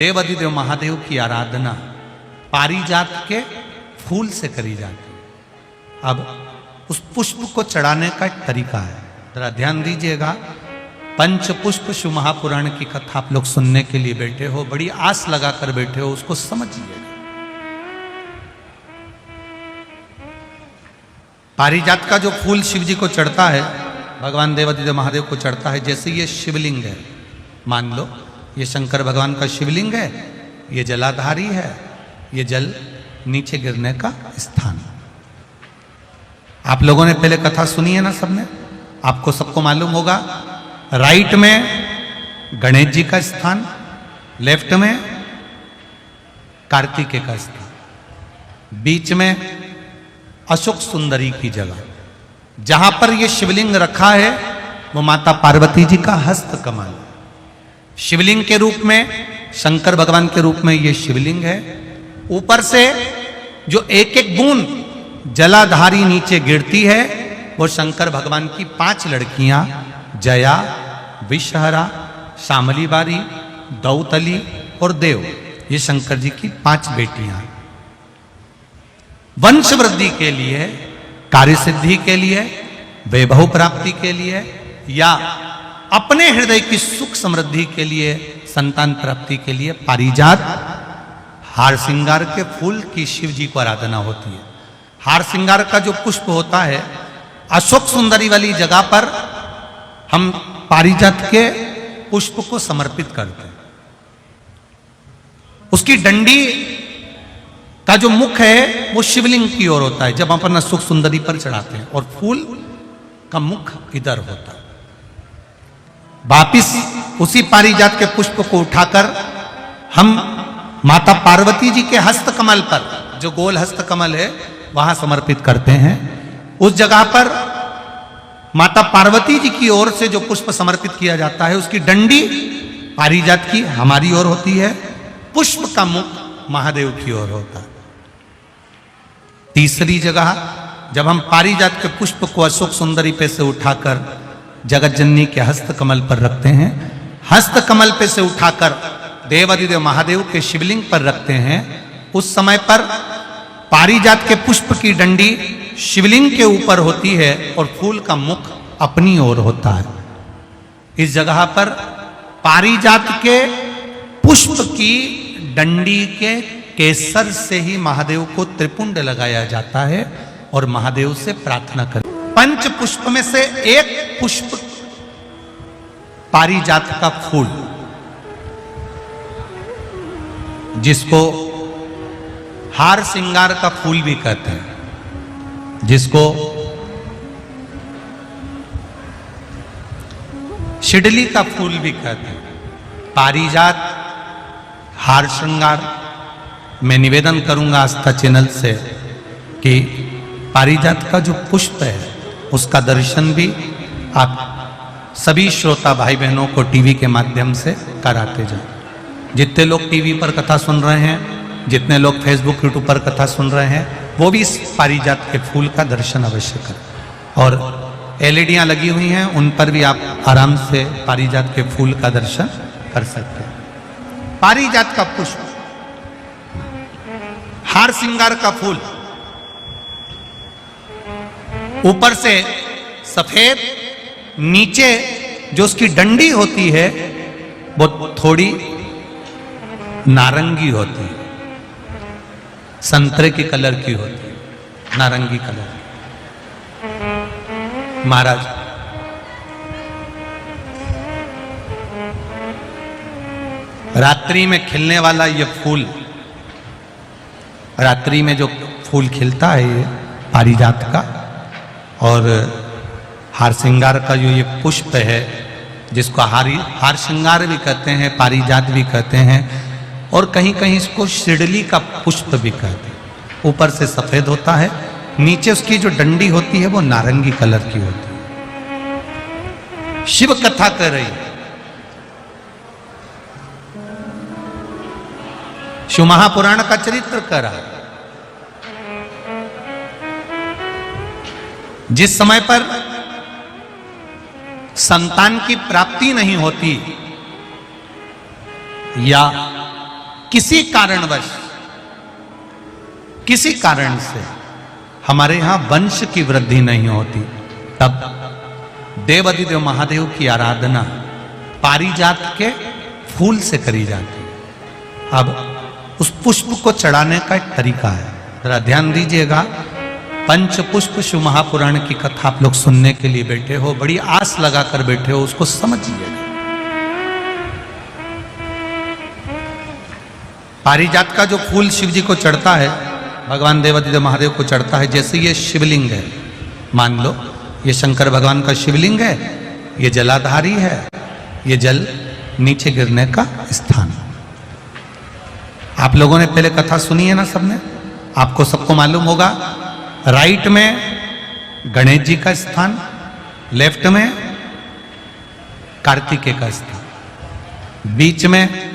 देवाधिदेव महादेव की आराधना पारिजात के फूल से करी जाती है। अब उस पुष्प को चढ़ाने का एक तरीका है, जरा ध्यान दीजिएगा। पंच पुष्प शिव महापुराण की कथा आप लोग सुनने के लिए बैठे हो, बड़ी आस लगाकर बैठे हो, उसको समझिएगा। पारिजात का जो फूल शिव जी को चढ़ता है, भगवान देवाधिदेव महादेव को चढ़ता है, जैसे ये शिवलिंग है, मान लो ये शंकर भगवान का शिवलिंग है, ये जलाधारी है, ये जल नीचे गिरने का स्थान। आप लोगों ने पहले कथा सुनी है ना सबने, आपको सबको मालूम होगा। राइट में गणेश जी का स्थान, लेफ्ट में कार्तिकेय का स्थान, बीच में अशोक सुंदरी की जगह। जहां पर यह शिवलिंग रखा है वो माता पार्वती जी का हस्त कमल, शिवलिंग के रूप में, शंकर भगवान के रूप में यह शिवलिंग है। ऊपर से जो एक एक बूंद जलाधारी नीचे गिरती है वो शंकर भगवान की 5 लड़कियां, जया, विषहरा, शामली बारी, दौतली और देव, ये शंकर जी की 5 बेटियां। वंश वृद्धि के लिए, कार्य सिद्धि के लिए, वैभव प्राप्ति के लिए, या अपने हृदय की सुख समृद्धि के लिए, संतान प्राप्ति के लिए पारिजात हार श्रृंगार के फूल की शिव जी को आराधना होती है। हार श्रृंगार का जो पुष्प होता है, अशोक सुंदरी वाली जगह पर हम पारिजात के पुष्प को समर्पित करते हैं। उसकी डंडी का जो मुख है वो शिवलिंग की ओर होता है जब अपन अशोक सुंदरी पर चढ़ाते हैं, और फूल का मुख इधर होता है। वापिस उसी पारिजात के पुष्प को उठाकर हम माता पार्वती जी के हस्त कमल पर, जो गोल हस्त कमल है, वहां समर्पित करते हैं। उस जगह पर माता पार्वती जी की ओर से जो पुष्प समर्पित किया जाता है, उसकी डंडी पारिजात की हमारी ओर होती है, पुष्प का मुख महादेव की ओर होता है। तीसरी जगह जब हम पारिजात के पुष्प को अशोक सुंदरी पे से उठाकर जगत जननी के हस्त कमल पर रखते हैं, हस्त कमल पे से उठाकर देवाधिदेव महादेव के शिवलिंग पर रखते हैं, उस समय पर पारिजात के पुष्प की डंडी शिवलिंग के ऊपर होती है और फूल का मुख अपनी ओर होता है। इस जगह पर पारिजात के पुष्प की डंडी के केसर से ही महादेव को त्रिपुंड लगाया जाता है और महादेव से प्रार्थना कर। पंच पुष्प में से एक पुष्प पारिजात का फूल, जिसको हार श्रृंगार का फूल भी कहते हैं, जिसको शिडली का फूल भी कहते हैं, पारिजात हार श्रृंगार। मैं निवेदन करूंगा आस्था चैनल से कि पारिजात का जो पुष्प है उसका दर्शन भी आप सभी श्रोता भाई बहनों को टीवी के माध्यम से कराते जाएं। जितने लोग टीवी पर कथा सुन रहे हैं, जितने लोग फेसबुक यूट्यूब पर कथा सुन रहे हैं, वो भी इस पारिजात के फूल का दर्शन अवश्य करें। और एलईडियां लगी हुई हैं, उन पर भी आप आराम से पारिजात के फूल का दर्शन कर सकते हैं। पारिजात का पुष्प, हार श्रृंगार का फूल, ऊपर से सफेद, नीचे जो उसकी डंडी होती है वो थोड़ी नारंगी होती है, संतरे के कलर की होती है, नारंगी कलर। महाराज रात्रि में खिलने वाला ये फूल, रात्रि में जो फूल खिलता है ये पारिजात का, और हार श्रृंगार का जो ये पुष्प है, जिसको हार श्रृंगार भी कहते हैं, पारिजात भी कहते हैं, और कहीं कहीं इसको शिडली का पुष्प भी कहते हैं। ऊपर से सफेद होता है, नीचे उसकी जो डंडी होती है वो नारंगी कलर की होती है। शिव कथा कर रही है, शिव महापुराण का चरित्र कर रहा है। जिस समय पर संतान की प्राप्ति नहीं होती या किसी कारणवश, किसी कारण से हमारे यहां वंश की वृद्धि नहीं होती, तब देवाधिदेव महादेव की आराधना पारिजात के फूल से करी जाती है। अब उस पुष्प को चढ़ाने का एक तरीका है, जरा ध्यान दीजिएगा। पंच पुष्प शिव महापुराण की कथा आप लोग सुनने के लिए बैठे हो, बड़ी आस लगाकर बैठे हो, उसको समझिएगा। पारिजात का जो फूल शिव जी को चढ़ता है, भगवान देवाधिदेव महादेव को चढ़ता है, जैसे ये शिवलिंग है, मान लो ये शंकर भगवान का शिवलिंग है, ये जलाधारी है, ये जल नीचे गिरने का स्थान। आप लोगों ने पहले कथा सुनी है ना सबने, आपको सबको मालूम होगा। राइट में गणेश जी का स्थान, लेफ्ट में कार्तिकेय का स्थान, बीच में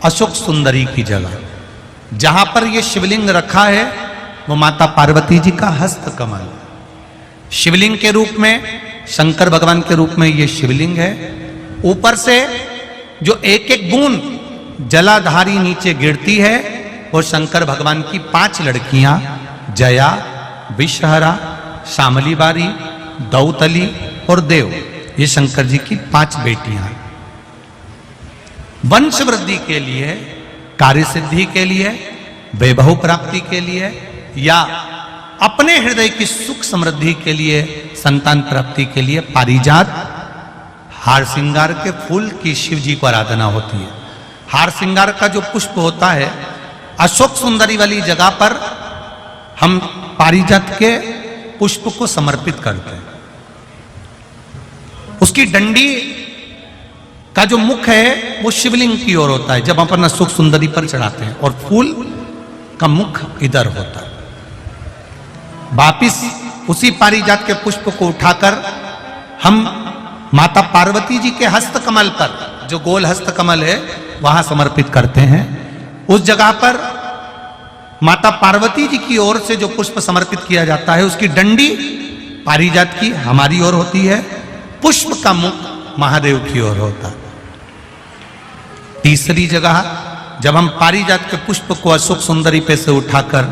अशोक सुंदरी की जगह। जहां पर यह शिवलिंग रखा है वो माता पार्वती जी का हस्त कमल, शिवलिंग के रूप में, शंकर भगवान के रूप में यह शिवलिंग है। ऊपर से जो एक एक बूंद जलाधारी नीचे गिरती है वो शंकर भगवान की 5 लड़कियां, जया, विषहरा, शामली बारी, दौतली और देव, ये शंकर जी की 5 बेटियां। वंश वृद्धि के लिए, कार्य सिद्धि के लिए, वैभव प्राप्ति के लिए, या अपने हृदय की सुख समृद्धि के लिए, संतान प्राप्ति के लिए पारिजात हार श्रृंगार के फूल की शिव जी को आराधना होती है। हार श्रृंगार का जो पुष्प होता है, अशोक सुंदरी वाली जगह पर हम पारिजात के पुष्प को समर्पित करते हैं। उसकी डंडी का जो मुख है वो शिवलिंग की ओर होता है जब अपन अशोक सुंदरी पर चढ़ाते हैं, और फूल का मुख इधर होता है। वापिस उसी पारिजात के पुष्प को उठाकर हम माता पार्वती जी के हस्त कमल पर, जो गोल हस्त कमल है, वहां समर्पित करते हैं। उस जगह पर माता पार्वती जी की ओर से जो पुष्प समर्पित किया जाता है, उसकी डंडी पारिजात की हमारी ओर होती है, पुष्प का मुख महादेव की ओर होता है। तीसरी जगह जब हम पारिजात के पुष्प को अशोक सुंदरी पे से उठाकर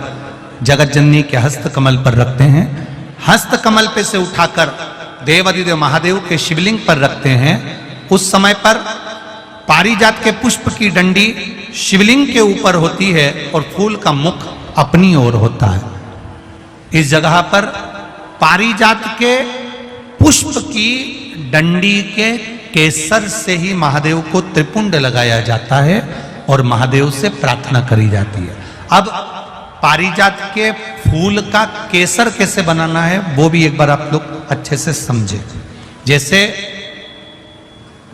जगत जननी के हस्त कमल पर रखते हैं, हस्त कमल पे से उठाकर देवाधिदेव महादेव के शिवलिंग पर रखते हैं, उस समय पर पारिजात के पुष्प की डंडी शिवलिंग के ऊपर होती है और फूल का मुख अपनी ओर होता है। इस जगह पर पारिजात के पुष्प की डंडी के केसर से ही महादेव को त्रिपुंड लगाया जाता है और महादेव से प्रार्थना करी जाती है। अब पारिजात के फूल का केसर कैसे बनाना है वो भी एक बार आप लोग अच्छे से समझे। जैसे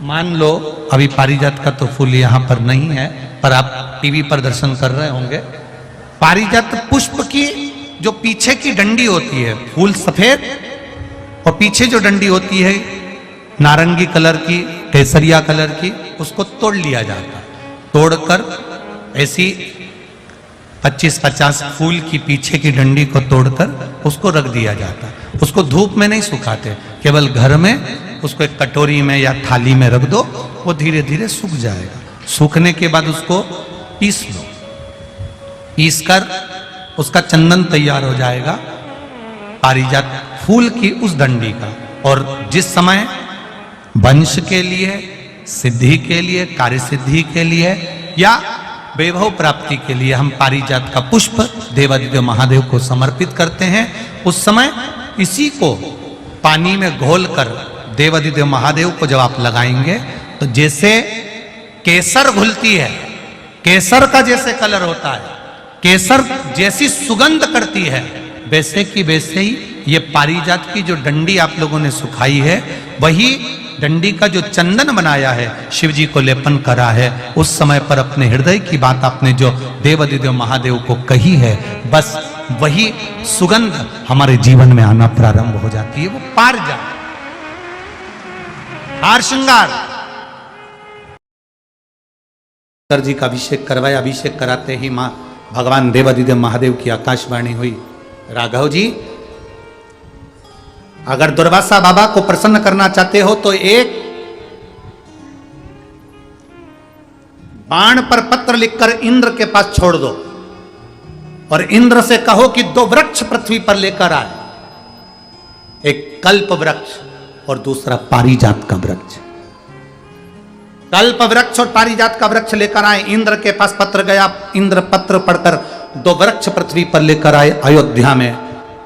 मान लो अभी पारिजात का तो फूल यहां पर नहीं है, पर आप टीवी पर दर्शन कर रहे होंगे। पारिजात पुष्प की जो पीछे की डंडी होती है, फूल सफेद और पीछे जो डंडी होती है नारंगी कलर की, केसरिया कलर की, उसको तोड़ लिया जाता है। तोड़कर ऐसी 25-50 फूल की पीछे की डंडी को तोड़कर उसको रख दिया जाता है। उसको धूप में नहीं सुखाते, केवल घर में उसको एक कटोरी में या थाली में रख दो, वो धीरे धीरे सूख जाएगा। सूखने के बाद उसको पीस लो, पीसकर उसका चंदन तैयार हो जाएगा पारिजात फूल की उस डंडी का। और जिस समय वंश के लिए, सिद्धि के लिए, कार्य सिद्धि के लिए या वैभव प्राप्ति के लिए हम पारिजात का पुष्प देवाधिदेव महादेव को समर्पित करते हैं, उस समय इसी को पानी में घोलकर देवाधिदेव महादेव को जब आप लगाएंगे तो जैसे केसर घुलती है, केसर का जैसे कलर होता है, केसर जैसी सुगंध करती है, वैसे की वैसे ही ये पारिजात की जो डंडी आप लोगों ने सुखाई है, वही डंडी का जो चंदन बनाया है, शिव जी को लेपन करा है, उस समय पर अपने हृदय की बात आपने जो देवाधिदेव महादेव को कही है, बस वही सुगंध हमारे जीवन में आना प्रारंभ हो जाती है। वो पारिजात हार श्रृंगार शंकर जी का अभिषेक करवाया। अभिषेक कराते ही मां भगवान देवाधिदेव महादेव की आकाशवाणी हुई, राघव जी अगर दुर्वासा बाबा को प्रसन्न करना चाहते हो तो एक बाण पर पत्र लिखकर इंद्र के पास छोड़ दो और इंद्र से कहो कि 2 वृक्ष पृथ्वी पर लेकर आए, एक कल्प वृक्ष और दूसरा पारिजात का वृक्ष। कल्प वृक्ष और पारिजात का वृक्ष लेकर आए। इंद्र के पास पत्र गया, इंद्र पत्र पढ़कर 2 वृक्ष पृथ्वी पर लेकर आए अयोध्या में,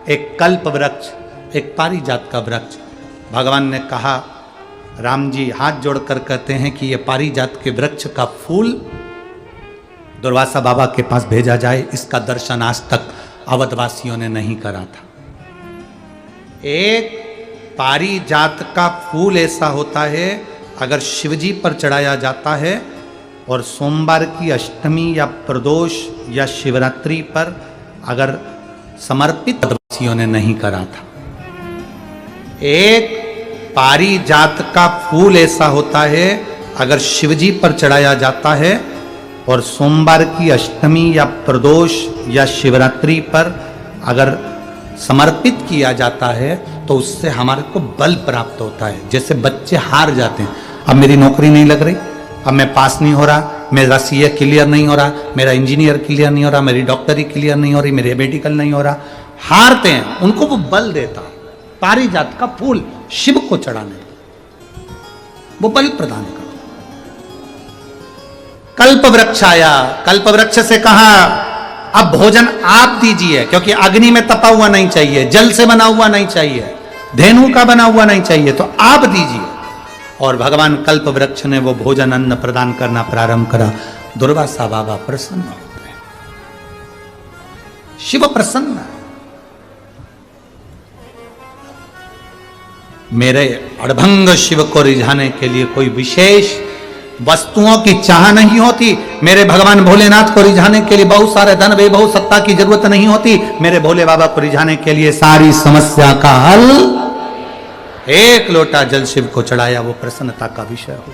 एक कल्प वृक्ष, एक पारिजात का वृक्ष। भगवान ने कहा, राम जी हाथ जोड़कर कहते हैं कि ये पारिजात के वृक्ष का फूल दुर्वासा बाबा के पास भेजा जाए, इसका दर्शन आज तक अवधवासियों ने नहीं करा था। एक पारिजात का फूल ऐसा होता है, अगर शिवजी पर चढ़ाया जाता है और सोमवार की अष्टमी या प्रदोष या शिवरात्रि पर अगर समर्पित, अवधवासियों ने नहीं करा था। एक पारिजात का फूल ऐसा होता है, अगर शिवजी पर चढ़ाया जाता है और सोमवार की अष्टमी या प्रदोष या शिवरात्रि पर अगर समर्पित किया जाता है तो उससे हमारे को बल प्राप्त होता है। जैसे बच्चे हार जाते हैं, अब मेरी नौकरी नहीं लग रही, अब मैं पास नहीं हो रहा, मेरा सीए क्लियर नहीं हो रहा, मेरा इंजीनियर क्लियर नहीं हो रहा, मेरी डॉक्टरी क्लियर नहीं हो रही, मेरे मेडिकल नहीं हो रहा, हारते हैं, उनको वो बल देता। पारिजात का फूल शिव को चढ़ाने वो बल प्रदान कर। कल्प वृक्ष आया, कल्प वृक्ष से कहा अब भोजन आप दीजिए, क्योंकि अग्नि में तपा हुआ नहीं चाहिए, जल से बना हुआ नहीं चाहिए, धेनु का बना हुआ नहीं चाहिए, तो आप दीजिए। और भगवान कल्प वृक्ष ने वो भोजन अन्न प्रदान करना प्रारंभ करा। दुर्वासा बाबा प्रसन्न हो गए, शिव प्रसन्न है। मेरे अड़भंग शिव को रिझाने के लिए कोई विशेष वस्तुओं की चाह नहीं होती। मेरे भगवान भोलेनाथ को रिझाने के लिए बहुत सारे धन वैभव सत्ता की जरूरत नहीं होती। मेरे भोले बाबा को रिझाने के लिए सारी समस्या का हल, एक लोटा जल शिव को चढ़ाया, वो प्रसन्नता का विषय हो।